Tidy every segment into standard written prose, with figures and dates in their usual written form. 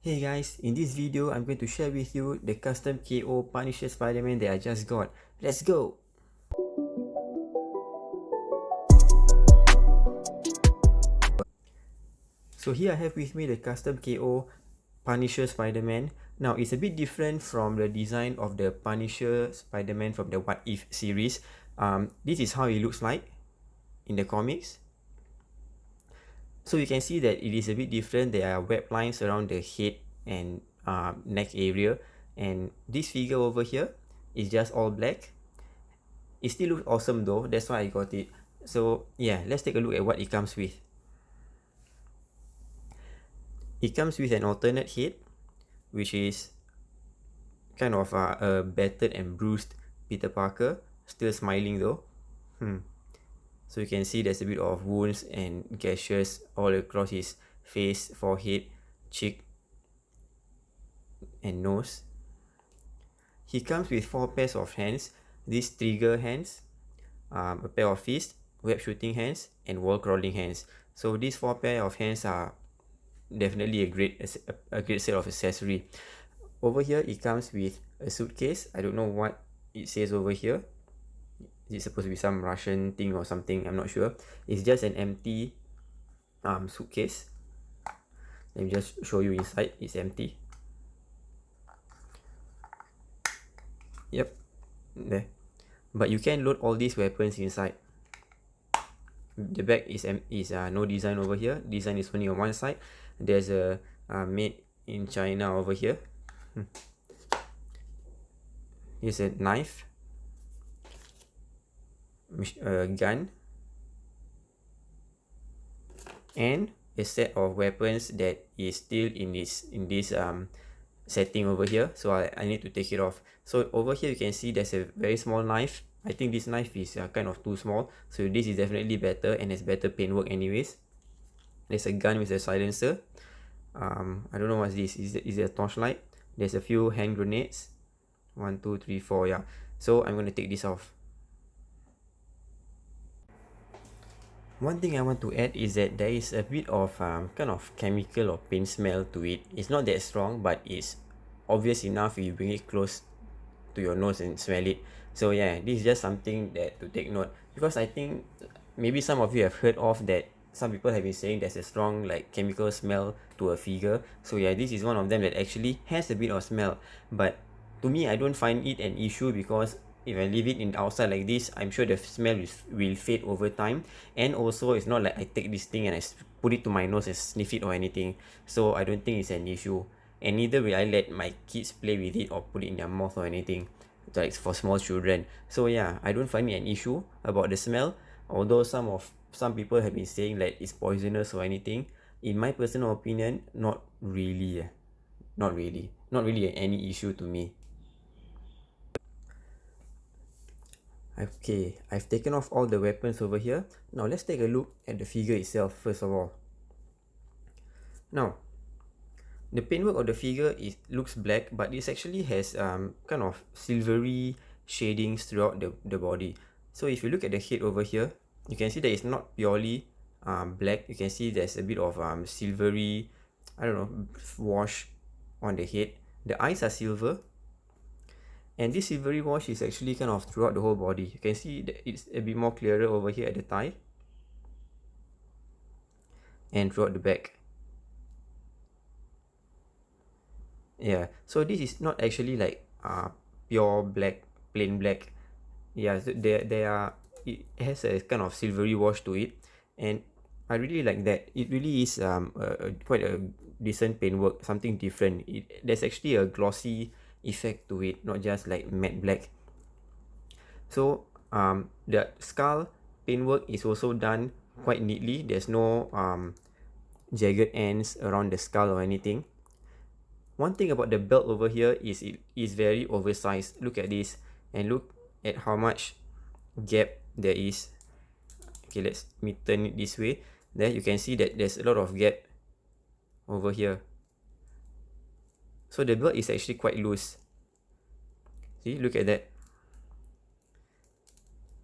Hey guys, in this video I'm going to share with you the custom KO Punisher Spider-Man that I just got. Let's go! So here I have with me the custom KO Punisher Spider-Man. Now it's a bit different from the design of the Punisher Spider-Man from the What If series. This is how it looks like in the comics. So you can see that it is a bit different. There are web lines around the head and neck area, and this figure over here is just all black. It still looks awesome though, that's why I got it. So yeah, let's take a look at what it comes with. It comes with an alternate head, which is kind of a battered and bruised Peter Parker, still smiling though. So you can see there's a bit of wounds and gashes all across his face, forehead, cheek, and nose. He comes with 4 pairs of hands. These trigger hands, a pair of fists, web shooting hands, and wall crawling hands. So these 4 pair of hands are definitely a great set of accessory. Over here it comes with a suitcase. I don't know what it says over here. Is it supposed to be some Russian thing or something? I'm not sure. It's just an empty suitcase. Let me just show you inside. It's empty. Yep, there. But you can load all these weapons inside. The back is no design over here. Design is only on one side. There's a made in China over here. Here's a knife, a gun, and a set of weapons that is still in this setting over here. So I need to take it off. So over here you can see there's a very small knife. I think this knife is kind of too small, so this is definitely better and has better paintwork anyways. There's a gun with a silencer. I don't know what's this. Is it a torchlight? There's a few hand grenades. 1, 2, 3, 4. Yeah. So I'm gonna take this off. One thing I want to add is that there is a bit of kind of chemical or paint smell to it. It's not that strong, but it's obvious enough if you bring it close to your nose and smell it. So yeah, this is just something that to take note, because I think maybe some of you have heard of that. Some people have been saying there's a strong like chemical smell to a figure. So yeah, this is one of them that actually has a bit of smell. But to me, I don't find it an issue, because if I leave it in outside like this, I'm sure the smell will fade over time. And also it's not like I take this thing and I put it to my nose and sniff it or anything. So I don't think it's an issue. And neither will I let my kids play with it or put it in their mouth or anything. Like for small children. So yeah, I don't find it an issue about the smell. Although some people have been saying that it's poisonous or anything. In my personal opinion, not really. Not really any issue to me. Okay, I've taken off all the weapons over here. Now let's take a look at the figure itself first of all. Now, the paintwork of the figure looks black, but it actually has kind of silvery shadings throughout the body. So if you look at the head over here, you can see that it's not purely black. You can see there's a bit of silvery, I don't know, wash on the head. The eyes are silver, and this silvery wash is actually kind of throughout the whole body. You can see that it's a bit more clearer over here at the thigh and throughout the back. Yeah, so this is not actually like pure black, plain black. Yeah, so it has a kind of silvery wash to it, and I really like that. It really is quite a decent paintwork, something different. There's actually a glossy effect to it, not just like matte black. So the skull paintwork is also done quite neatly. There's no jagged ends around the skull or anything. One thing about the belt over here is it is very oversized. Look at this, and look at how much gap there is. Okay, let me turn it this way. There you can see that there's a lot of gap over here. So the belt is actually quite loose. See, look at that.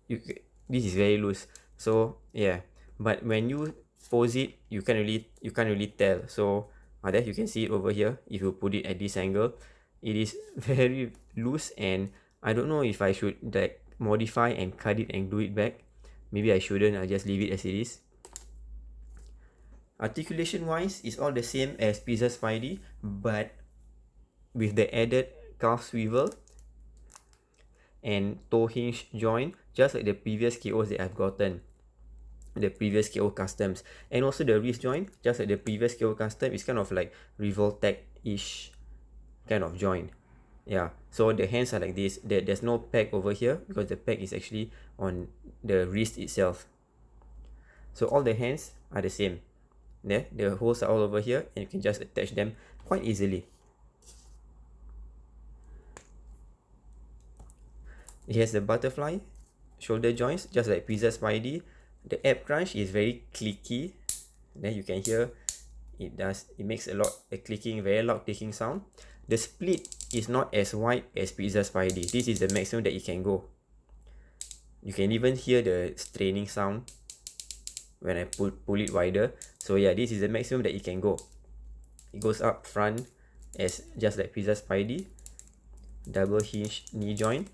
This is very loose. So yeah, but when you pose it, you can't really tell. So There you can see it over here. If you put it at this angle, it is very loose, and I don't know if I should like modify and cut it and glue it back. Maybe I shouldn't. I'll just leave it as it is. Articulation wise, it's all the same as Pizza Spidey, but with the added calf swivel and toe hinge joint, just like the previous KOs that I've gotten, the previous KO customs. And also the wrist joint, just like the previous KO custom, is kind of like Revoltech-ish kind of joint. Yeah, so the hands are like this. There's no peg over here because the peg is actually on the wrist itself. So all the hands are the same. There, the holes are all over here, and you can just attach them quite easily. It has the butterfly shoulder joints, just like Pizza Spidey. The ab crunch is very clicky. Then you can hear it makes a clicking, very loud clicking sound. The split is not as wide as Pizza Spidey. This is the maximum that it can go. You can even hear the straining sound when I pull it wider. So yeah, this is the maximum that it can go. It goes up front as just like Pizza Spidey. Double hinge knee joint.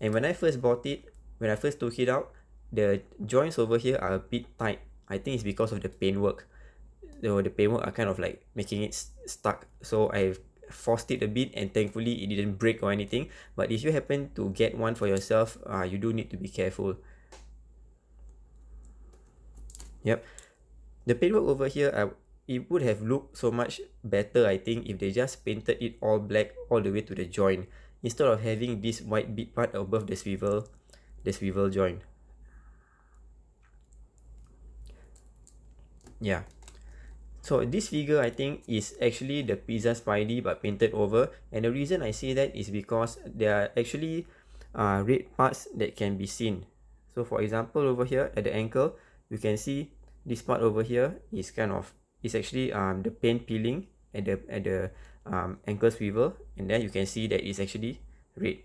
And when I first bought it, when I first took it out, the joints over here are a bit tight. I think it's because of the paintwork. The paintwork are kind of like making it stuck. So I forced it a bit, and thankfully it didn't break or anything. But if you happen to get one for yourself, you do need to be careful. Yep. The paintwork over here, it would have looked so much better, I think, if they just painted it all black all the way to the joint, instead of having this white bit part above the swivel joint. Yeah. So this figure, I think, is actually the Pizza Spidey but painted over. And the reason I say that is because there are actually red parts that can be seen. So for example, over here at the ankle, you can see this part over here is actually the paint peeling at the ankle swivel, and then you can see that it's actually red.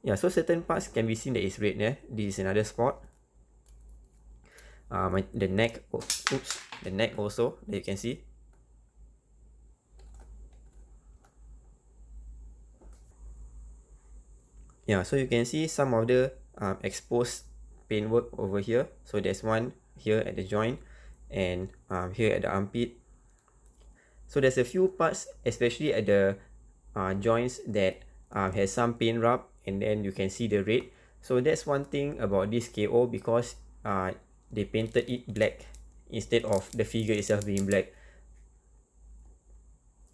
Yeah, so certain parts can be seen that it's red there. This is another spot. The neck, the neck also that you can see. Yeah, so you can see some of the exposed paintwork over here. So there's one here at the joint, and here at the armpit. So there's a few parts, especially at the joints, that has some paint rub, and then you can see the red. So that's one thing about this KO, because they painted it black instead of the figure itself being black.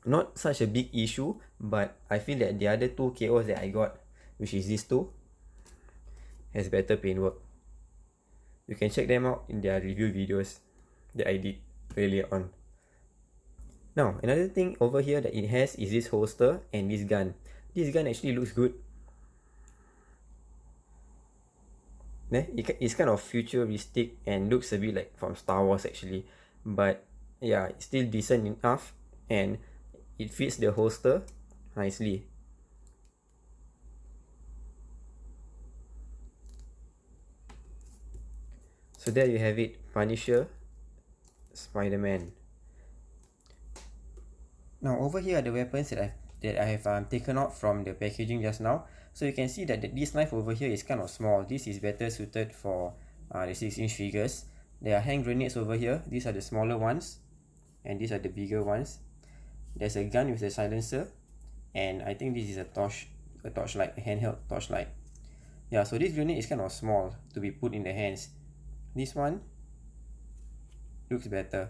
Not such a big issue, but I feel that the other two KOs that I got, which is these two, has better paintwork. You can check them out in their review videos that I did earlier on. Now, another thing over here that it has is this holster and this gun. This gun actually looks good. It's kind of futuristic and looks a bit like from Star Wars actually. But yeah, it's still decent enough, and it fits the holster nicely. So there you have it, Punisher, Spider-Man. Now over here are the weapons that I have taken out from the packaging just now. So you can see that this knife over here is kind of small. This is better suited for the 6-inch figures. There are hand grenades over here. These are the smaller ones, and these are the bigger ones. There's a gun with a silencer, and I think this is a torchlight, a handheld torchlight. Yeah, so this grenade is kind of small to be put in the hands. This one looks better.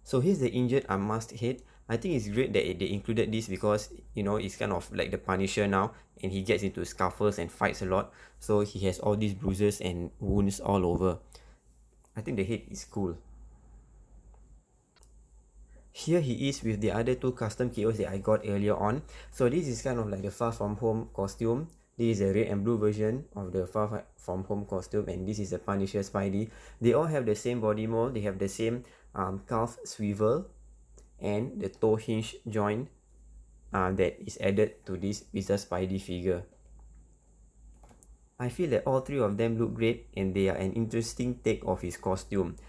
So here's the injured unmasked head. I think it's great that they included this, because it's kind of like the Punisher now, and he gets into scuffles and fights a lot, so he has all these bruises and wounds all over. I think the head is cool. Here he is with the other two custom KOs that I got earlier on. So this is kind of like the Far From Home costume. This is a red and blue version of the Far From Home costume, and this is the Punisher Spidey. They all have the same body mold. They have the same calf swivel and the toe hinge joint that is added to this Pizza Spidey figure. I feel that all three of them look great and they are an interesting take of his costume.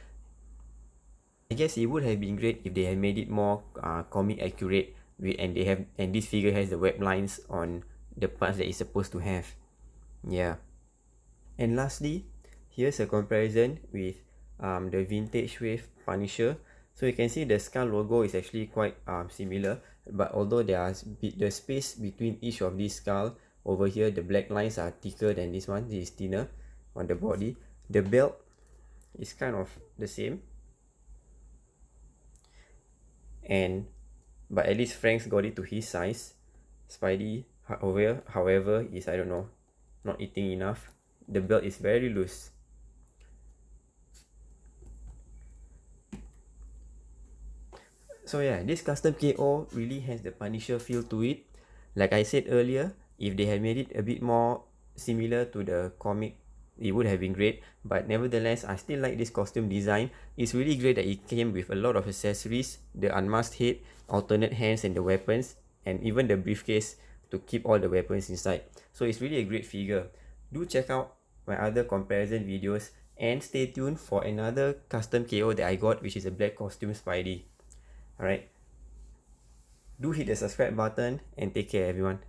I guess it would have been great if they had made it more comic accurate and this figure has the web lines on the parts that it's supposed to have. Yeah. And lastly, here's a comparison with the vintage wave Punisher. So you can see the skull logo is actually quite similar, but although the space between each of these skull over here, the black lines are thicker than this one. This is thinner on the body. The belt is kind of the same, and but at least Frank's got it to his size. Spidey, however, is, I don't know, not eating enough. The belt is very loose. So yeah, this custom KO really has the Punisher feel to it. Like I said earlier, if they had made it a bit more similar to the comic, it would have been great. But nevertheless, I still like this costume design. It's really great that it came with a lot of accessories, the unmasked head, alternate hands and the weapons, and even the briefcase to keep all the weapons inside. So it's really a great figure. Do check out my other comparison videos and stay tuned for another custom KO that I got, which is a black costume Spidey. Alright, do hit the subscribe button and take care everyone.